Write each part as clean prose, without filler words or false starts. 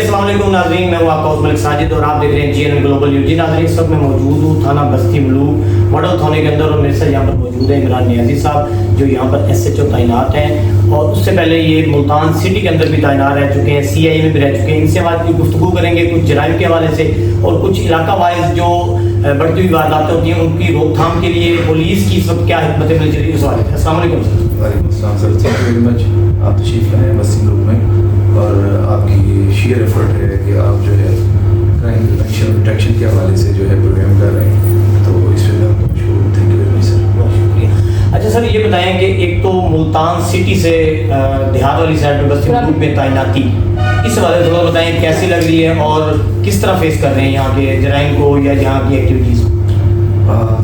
अस्सलाम वालेकुम नाज़रीन, मैं हूँ आपका मलिक साजिद और आप देख रहे हैं GNN ग्लोबल न्यूज़। जी नाज़रीन, इस वक्त मैं मौजूद हूँ थाना बस्ती मलूक मॉडल थाने के अंदर और मेरे साथ यहाँ पर मौजूद है इमरान नियाज़ी साहब जो यहाँ पर SHO तैनात हैं और उससे पहले ये मुल्तान सिटी के अंदर भी तैनात रह चुके हैं, CI में भी रह चुके हैं। इनसे आज की गुफ्तगू करेंगे कुछ जराइम के हवाले से और कुछ इलाका वाइज जो बढ़ती हुई वारदातें होती हैं उनकी रोकथाम के लिए पुलिस की इस वक्त क्या हिकमत अमली चल रही है उस हवाले से। अस्सलाम वालेकुम सर। वालेकुम अस्सलाम sir, thank you very much. आप तशरीफ़ लाए बस्ती मलूक में और आपकी शेयर एफर्ट है कि आप जो है क्राइम प्रिवेंशन और डिटेक्शन के हवाले से जो है प्रोग्राम कर रहे हैं, तो इस वजह आपको मशहूर, thank you very much sir. बहुत शुक्रिया। अच्छा सर, ये बताएं कि एक तो मुल्तान सिटी से देहात वाली साइड में बस्ती मलूक में तैनाती, इस हवाले से थोड़ा बताएं कैसी लग रही है और किस तरह फेस कर रहे हैं यहाँ के जराइम को या यहाँ की एक्टिविटीज़ को।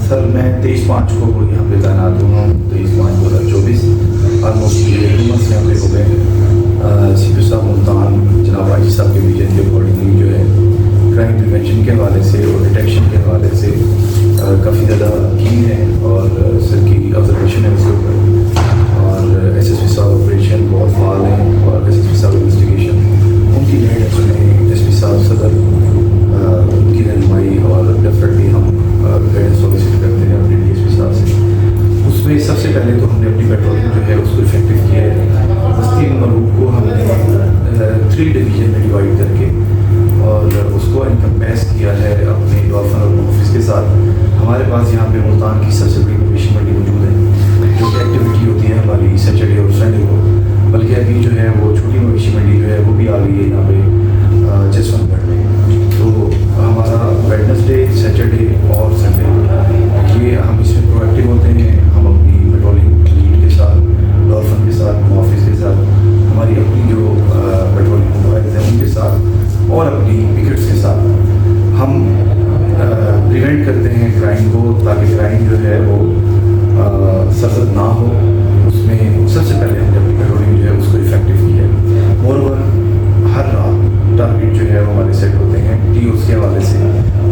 सर मैं 23/5 को यहाँ पे तैनात हुआ हूँ, 23/5/2024। ऑलमोस्ट 2 मंथ्स यहाँ पे हो गए। CP साहब मुल्तान जनाब आजी साहब के विजन के अकॉर्डिंगली जो है क्राइम प्रिवेंशन के हवाले से और डिटेक्शन के हवाले से काफ़ी ज़्यादा कीन है और सर की ऑब्जर्वेशन है उसके ऊपर। और SSP साहब ऑपरेशन बहुत फाल हैं और SSP साहब इन्वेस्टिगेशन उनकी गाइडेंस में SP साहब सदर उनकी रहनुमाई और डेफिनेटली हम गाइडेंस सॉलिसिट करते हैं अपने DSP साहब से। उसमें सबसे पहले तो हमने अपनी पेट्रोलिंग जो है उसको इफेक्टिव किया है। बस्ती मलूक को हमने 3 डिवीजन में डिवाइड करके और उसको इनकम्पेस किया है अपने डॉल्फिन और ऑफिस के साथ। हमारे पास यहाँ पे मुल्तान की सबसे बड़ी मवेशी मंडी मौजूद है जो कि एक्टिविटी होती है हमारी सैटरडे और संडे को, बल्कि अभी जो है वो छोटी मवेशी मंडी जो है वो भी आ गई है यहाँ पे जसवंतगढ़ में। तो हमारा वेडनेसडे, सैटरडे और संडे ये हम इसमें प्रोएक्टिव होते हैं। हम अपनी पेट्रोलिंग लीड के साथ, डॉल्फिन के साथ, ऑफिस के साथ, हमारी अपनी जो पेट्रोलिंग मोबाइल हैं उनके साथ और अपनी पिकेट्स के साथ हम प्रिवेंट करते हैं क्राइम को, ताकि क्राइम जो है वो सरजद ना हो। उसमें सबसे पहले हमने अपनी पेट्रोलिंग जो है उसको इफेक्टिव किया है। मोरओवर हर रात टारगेट जो है वो हमारे सेट होते हैं TOs के हवाले से,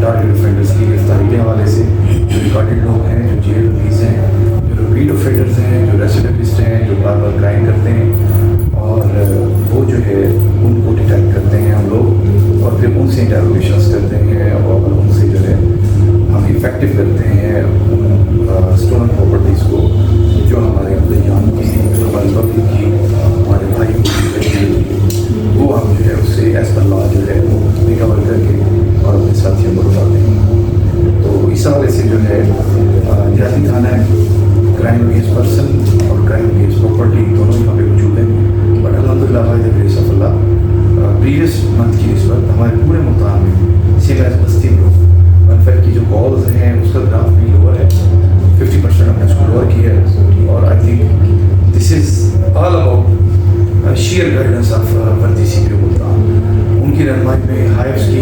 टारगेट ऑफेंडर्स की गिरफ्तारी के हवाले से, जो रिकॉर्डेड लोग हैं, जो जेल रिलीज हैं, जो रिपीट ऑफेंडर्स हैं, जो रेसिडिविस्ट हैं, जो बार बार क्राइम करते हैं और वो जो है उनको डिटेक्ट करते हैं हम लोग और फिर उनसे इंटरोगेशंस करते हैं और उनसे जो है हम इफेक्टिव करते हैं उन स्टोलन प्रॉपर्टीज़ को जो हमारे जान की, हमारे पब्लिक की, हमारे भाई की, वो हम जो है उससे एज पर लॉ जो है वो रिकवर करके और अपने साथियों को उठाते हैं। तो इस हवाले से जो है देहाती थाना है, क्राइम अगेंस्ट पर्सन और क्राइम अगेंस्ट प्रॉपर्टी दोनों यहाँ पे मौजूद हैं। बट अल्हम्दुलिल्लाह by the grace of Allah previous month की निस्बत हमारे पूरे मुल्तान में सेम एज बस्ती मलूक मनफेक्ट की जो कॉल्स हैं उसका ग्राफ भी लोअर है, 50% हमने उसको लोअर किया है। और I think this is all about share guidance of वर्दी CP मुल्तान। उनकी रहनुमाई में हाइव्स की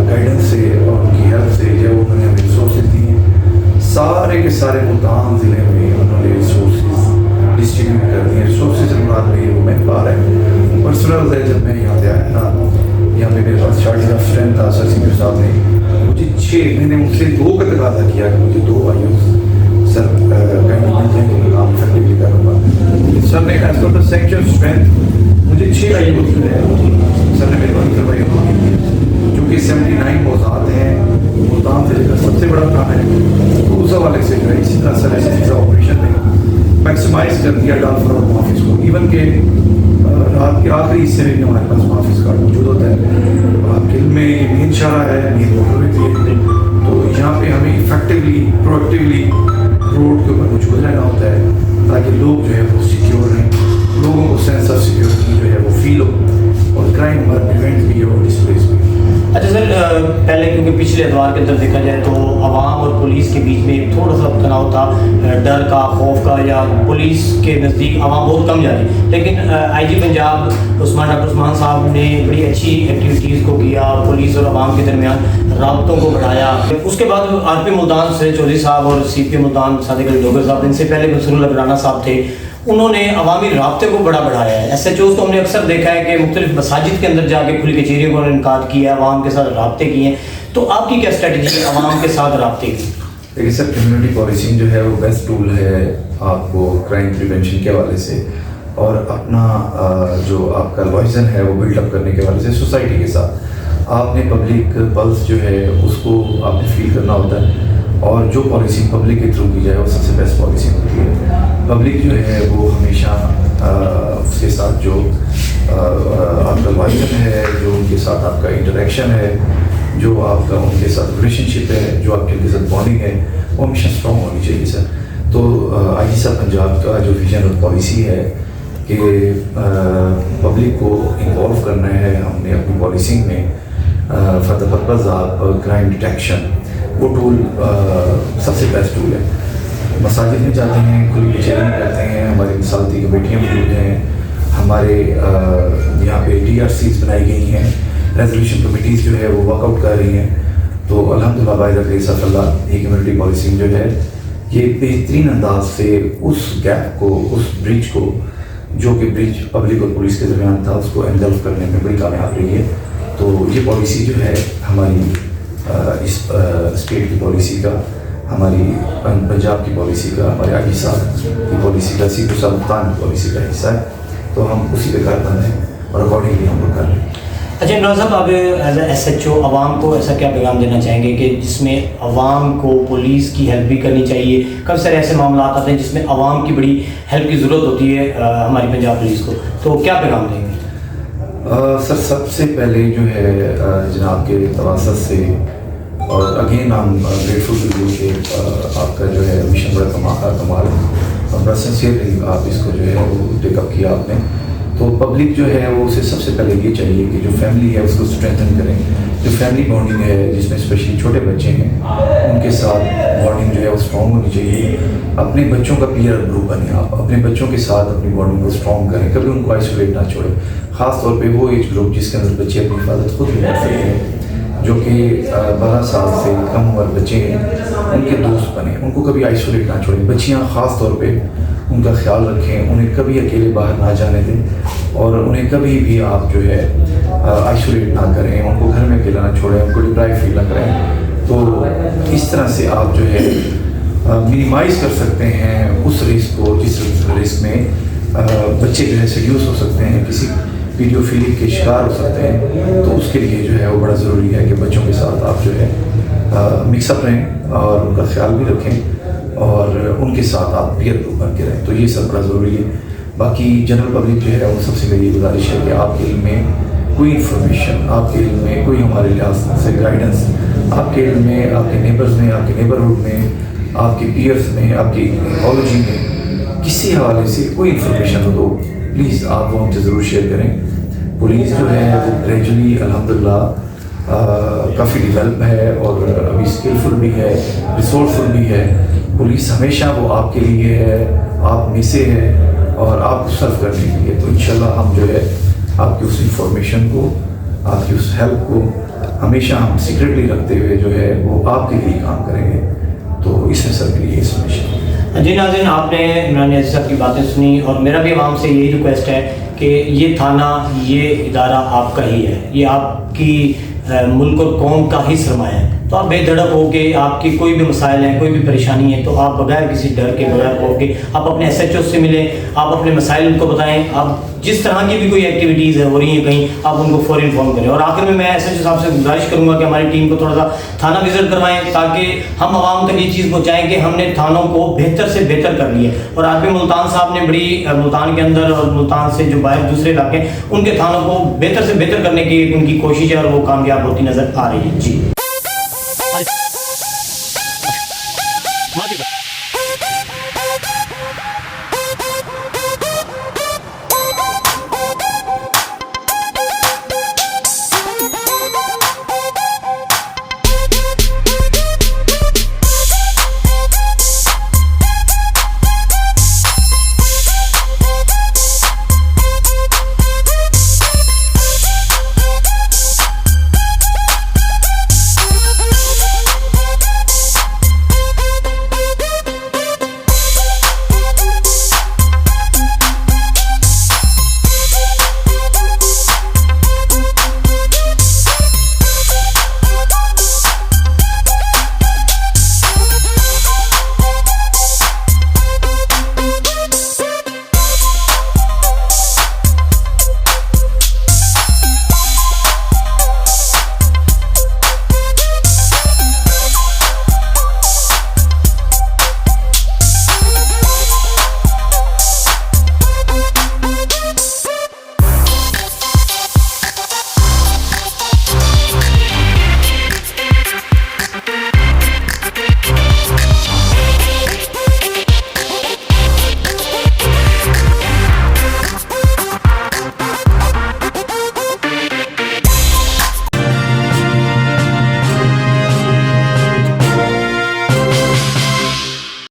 गाइडेंस से और उनकी हेल्प से जो उन्होंने हमें रिसोर्सेज दिए हैं, सारे के सारे मुल्तान ज़िले में उन्होंने रिसोर्सेज डिस्ट्रीब्यूट कर दिए। रिसोर्सेज मुराद में वो मैं पा रहा है पर्सनल है। जब मैं यहाँ पे आया था, यहाँ पे मेरे पास चार्ज ऑफ स्ट्रेंथ था, सर CP साहब ने मुझे 6 महीने मुझसे 2 का तकाजा किया कि मुझे 2 आईओ सर कहीं मिल जाए तो मैं काम इफेक्टिवली करूँगा। सर ने as per the section strength मुझे 6 आईओ सर ने मेरे पास करवाई जो कि 79 मौजाद हैं मुल्तान से लेकर सबसे बड़ा थाना है। तो उस हवाले से जो है इसी तरह सर ऐसे ऑपरेशन में मैक्सिमाइज कर दिया डॉल्फिन ऑफिस को। इवन के रात के आखिरी हिस्से में भी हमारे पास ऑफिस कार्ड मौजूद होता है। आपके में मेन शारा है, मेन मोटरवे थी, तो यहाँ पे हमें इफेक्टिवली प्रोएक्टिवली रोड के ऊपर मौजूद रहना होता है ताकि लोग जो है वो सिक्योर रहें, लोगों को सेंस ऑफ सिक्योरिटी जो है वो फील हो और क्राइम हमारा प्रिवेंट भी हो, डिस्प्लेस भी। अच्छा सर, पहले क्योंकि पिछले अदवार के अंदर देखा जाए तो आवाम और पुलिस के बीच में थोड़ा सा तनाव था, डर का, खौफ का, या पुलिस के नज़दीक आवाम बहुत कम जाती। लेकिन IG पंजाब डॉक्टर उस्मान साहब ने बड़ी अच्छी एक्टिविटीज़ को किया, पुलिस और आवाम के दरमियान राब्तों को बढ़ाया। उसके बाद RP मुल्तान से चौधरी साहब और CP मुल्तान सादिक अली डोगर साहब, इनसे पहले मंसूरुल्लाह राना साहब थे, उन्होंने अवामी राब्ते को बड़ा बढ़ाया है। SHOs को हमने अक्सर देखा है कि मुख्तलिफ मसाजिद के अंदर जाके खुली कचहरियों को इनकाद किया, अवाम के साथ राब्ते किए हैं। तो आपकी क्या स्ट्रेटजी है अवाम के साथ राब्ते की? देखिए सर, कम्युनिटी पॉलिसिंग जो है वो बेस्ट टूल है आपको क्राइम प्रिवेंशन के हवाले से। اور اپنا جو آپ کا لوائزن ہے وہ بلڈ اپ کرنے کے والے سے سوسائٹی کے ساتھ آپ نے پبلک پلس جو ہے اس کو آپ نے فیل کرنا ہوتا ہے، اور جو پالیسی پبلک کے تھرو کی جائے وہ سب سے بیسٹ پالیسی ہوتی ہے۔ پبلک جو ہے وہ ہمیشہ اس کے ساتھ جو آپ کا لوائزن ہے، جو ان کے ساتھ آپ کا انٹریکشن ہے، جو آپ کا ان کے ساتھ ریلیشن شپ ہے، جو آپ کے ان کے ساتھ بانڈنگ ہے، وہ ہمیشہ اسٹرانگ ہونی چاہیے سر۔ تو آئی جی صاحب پنجاب کا جو ویژن اور پالیسی ہے کہ پبلک کو انوالو کرنا ہے، ہم نے اپنی پالیسنگ میں for the purpose of crime detection, وہ ٹول سب سے بیسٹ ٹول ہے۔ مساجد میں جاتے ہیں، کھلی کچہری کرتے ہیں، ہماری مثالتی کمیٹیاں موجود ہیں، ہمارے یہاں پہ ڈی آر سیز بنائی گئی ہیں، ریزولوشن کمیٹیز جو ہے وہ ورک آؤٹ کر رہی ہیں۔ تو الحمدللہ باعزہ گریس آف اللہ یہ کمیونٹی پالیسنگ جو ہے یہ بہترین انداز سے اس گیپ کو، اس برج کو جو کہ برج پبلک اور پولیس کے درمیان تھا، اس کو انگلف کرنے میں بڑی کامیاب رہی ہے۔ تو یہ پالیسی جو ہے ہماری اس اسٹیٹ کی پالیسی کا، ہماری پنجاب کی پالیسی کا، ہمارے آئی جی صاحب کی پالیسی کا، سی پی سلطان کی پالیسی کا حصہ ہے۔ تو ہم اسی پہ کار بند ہیں اور اکارڈنگلی ہم لوگ کر رہے ہیں۔ اچھا عمران صاحب، آپ as a S H O عوام کو ایسا کیا پیغام دینا چاہیں گے کہ جس میں عوام کو پولیس کی ہیلپ بھی کرنی چاہیے؟ کب سارے ایسے معاملات آتے ہیں جس میں عوام کی بڑی ہیلپ کی ضرورت ہوتی ہے ہماری پنجاب پولیس کو، تو کیا پیغام دیں گے؟ سر سب سے پہلے جو ہے جناب کے تواسط سے، اور اگین ہم گریٹفل ٹو یو کہ آپ کا جو ہے مشن بڑا کمال ہے، اور بڑا سنسیئرلی آپ اس کو جو ہے وہ ٹیک اپ کیا آپ نے۔ تو پبلک جو ہے وہ اسے سب سے پہلے یہ چاہیے کہ جو فیملی ہے اس کو اسٹرینتھن کریں، جو فیملی بانڈنگ ہے جس میں اسپیشلی چھوٹے بچے ہیں ان کے ساتھ بانڈنگ جو ہے وہ اسٹرانگ ہونی چاہیے۔ اپنے بچوں کا پیئر گروپ بنیں، آپ اپنے بچوں کے ساتھ اپنی بانڈنگ کو اسٹرانگ کریں، کبھی ان کو آئسولیٹ نہ چھوڑیں، خاص طور پہ وہ ایج گروپ جس کے اندر بچے اپنی حفاظت خود بھی کر سکتے ہیں، جو کہ 12 سال سے کم عمر بچے ہیں، ان کے دوست بنیں، ان کو کبھی آئسولیٹ نہ چھوڑیں۔ بچیاں خاص طور پہ ان کا خیال رکھیں، انہیں کبھی اکیلے باہر نہ جانے دیں، اور انہیں کبھی بھی آپ جو ہے آئسولیٹ نہ کریں، ان کو گھر میں اکیلا نہ چھوڑیں، ان کو ڈپرائیو فیل نہ کریں۔ تو اس طرح سے آپ جو ہے منیمائز کر سکتے ہیں اس رسک کو، جس رسک میں بچے جو ہے سیڈیوس ہو سکتے ہیں، کسی ویڈیو فیلنگ کے شکار ہو سکتے ہیں۔ تو اس کے لیے جو ہے وہ بڑا ضروری ہے کہ بچوں کے ساتھ آپ جو ہے مکس اپ رہیں اور ان کا خیال بھی رکھیں، اور ان کے ساتھ آپ پیئر گروپ بن کے رہیں۔ تو یہ سب بڑا ضروری ہے۔ باقی جنرل پبلک جو ہے ان سب سے میری گزارش ہے کہ آپ کے علم میں کوئی انفارمیشن، آپ کے علم میں کوئی ہمارے لحاظ سے گائیڈنس، آپ کے علم میں، آپ کے نیبرز میں، آپ کے نیبرہڈ میں، آپ کے پیئرس میں، آپ کی ایکالوجی میں کسی حوالے سے کوئی انفارمیشن ہو تو پلیز آپ وہ ہم سے ضرور شیئر کریں۔ پولیس جو ہے وہ گریجولی الحمدللہ کافی ڈیولپ ہے، اور ابھی اسکلفل بھی ہے، ریسورسفل بھی ہے۔ پولیس ہمیشہ وہ آپ کے لیے ہے، آپ میں سے ہے، اور آپ کو سرو کرنے کے لیے۔ تو انشاءاللہ ہم جو ہے آپ کی اس انفارمیشن کو، آپ کی اس ہیلپ کو ہمیشہ ہم سیکرٹلی رکھتے ہوئے جو ہے وہ آپ کے لیے کام کریں گے۔ تو اس میں سر کے لیے اس میں جی ناظرین، آپ نے عمران نیازی صاحب کی باتیں سنی، اور میرا بھی عوام سے یہی ریکویسٹ ہے کہ یہ تھانہ، یہ ادارہ آپ کا ہی ہے، یہ آپ کی ملک اور قوم کا ہی سرمایہ ہے۔ تو آپ بے دھڑک ہو کے، آپ کی کوئی بھی مسائل ہیں، کوئی بھی پریشانی ہے، تو آپ بغیر کسی ڈر کے، بغیر خوف کے آپ اپنے ایس ایچ او سے ملیں، آپ اپنے مسائل ان کو بتائیں، آپ جس طرح کی بھی کوئی ایکٹیویٹیز ہو رہی ہیں کہیں، آپ ان کو فوری انفارم کریں۔ اور آخر میں ایس ایچ او صاحب سے گزارش کروں گا کہ ہماری ٹیم کو تھوڑا سا تھانہ وزٹ کروائیں، تاکہ ہم عوام تک یہ چیز پہنچائیں کہ ہم نے تھانوں کو بہتر سے بہتر کر لیا۔ اور آج بھی ملتان صاحب نے بڑی، ملتان کے اندر اور ملتان سے جو باہر دوسرے علاقے، ان کے تھانوں کو بہتر سے بہتر کرنے کی ان کی کوشش ہے، اور وہ کامیاب ہوتی نظر آ رہی ہے۔ جی